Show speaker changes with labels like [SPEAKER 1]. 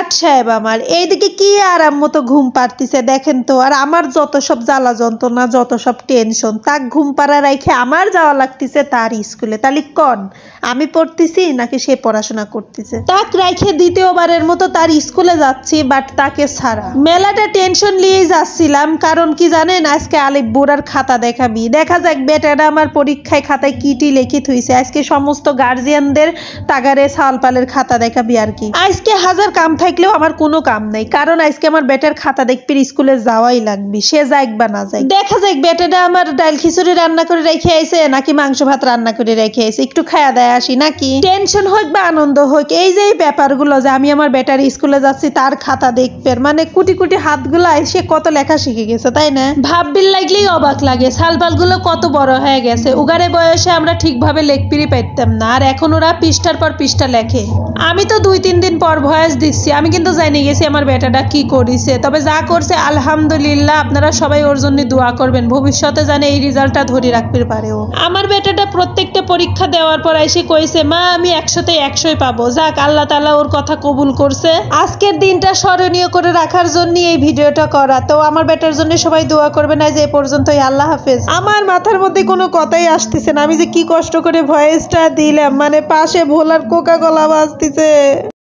[SPEAKER 1] লাট সাহেব আমার এইদিকে কি আরাম মতো ঘুম পাড়তিছে দেখেন তো। আর আমার যত সব জ্বালা যন্ত্রণা, যত সব টেনশন, তাক ঘুম পাড়া রাইখে আমার যাওয়া লাগতেছে তার স্কুলে। তাহলে কন আমি পড়তেছি নাকি সে পড়াশোনা করতেছে? তাক রাইখে দ্বিতীয়বারের মতো তার স্কুলে যাচ্ছি, বাট তাকে ছাড়া মেলাটা টেনশন নিয়েই যাচ্ছিলাম। কারণ কি জানেন, আজকে আলিফ বুড়ার খাতা দেখাবি, দেখা যাক বেটাটা আমার পরীক্ষায় খাতায় কিটি লিখি থুইছে। আজকে সমস্ত গার্জিয়ানদের তাগারে সালপালের খাতা দেখাবি আর কি। আজকে হাজার কাম থাকলেও আমার কোনো কাম নাই, কারণ আজকে আমার বেটার খাতা দেখবি, স্কুলে যাওয়াই লাগবে, সে যাক বা না যাক। দেখা যাক বেটাটা আমার ডাল খিচুড়ি রান্না করে রেখে আইছে নাকি মাংস ভাত রান্না করে রেখে আইছে, একটু খায়া দেয় আসি নাকি। টেনশন হোক বা আনন্দ হোক, এই যে ব্যাপারগুলো যে আমি আমার বেটার স্কুলে যাচ্ছি তার খাতা দেখবে, মানে কুটি কুটি হাতগুলো সে কত লেখা শিখে গেছে তাই না? ভাববিল লাগলেই অবাক লাগে, সালপাল গুলো কত বড় হয়ে গেছে। উগারে বয়সে আমরা ঠিকভাবে লেখপিরি পাইতাম না, আর এখন ওরা পৃষ্ঠার পর পৃষ্ঠা লেখে। আমি তো 2-3 দিন পর ভয়েস দিচ্ছি, আমি কিন্তু জানি গেছি আমার বেটাটা কি করেছে। তবে যা করছে আলহামদুলিল্লাহ, আপনারা সবাই ওর জন্য দোয়া করবেন, ভবিষ্যতে জানে এই রেজাল্টটা ধরে রাখতে পারেও। আমার বেটাটা প্রত্যেকটা পরীক্ষা দেওয়ার পর এসে কইছে, মা আমি 100তে 100ই পাবো। যাক, আল্লাহ তাআলা ওর কথা কবুল করছে। আজকের দিনটা স্মরণীয় করে রাখার জন্য এই ভিডিওটা করা। তো আমার বেটার জন্য সবাই দোয়া করবেন। আজ এই পর্যন্তই, আল্লাহ হাফেজ। আমার মাথার মধ্যে কোনো কথাই আসতেছে না, আমি যে কি কষ্ট করে ভয়েসটা দিলাম, মানে পাশে ভোলার কোকা কোলা বাজতেছে।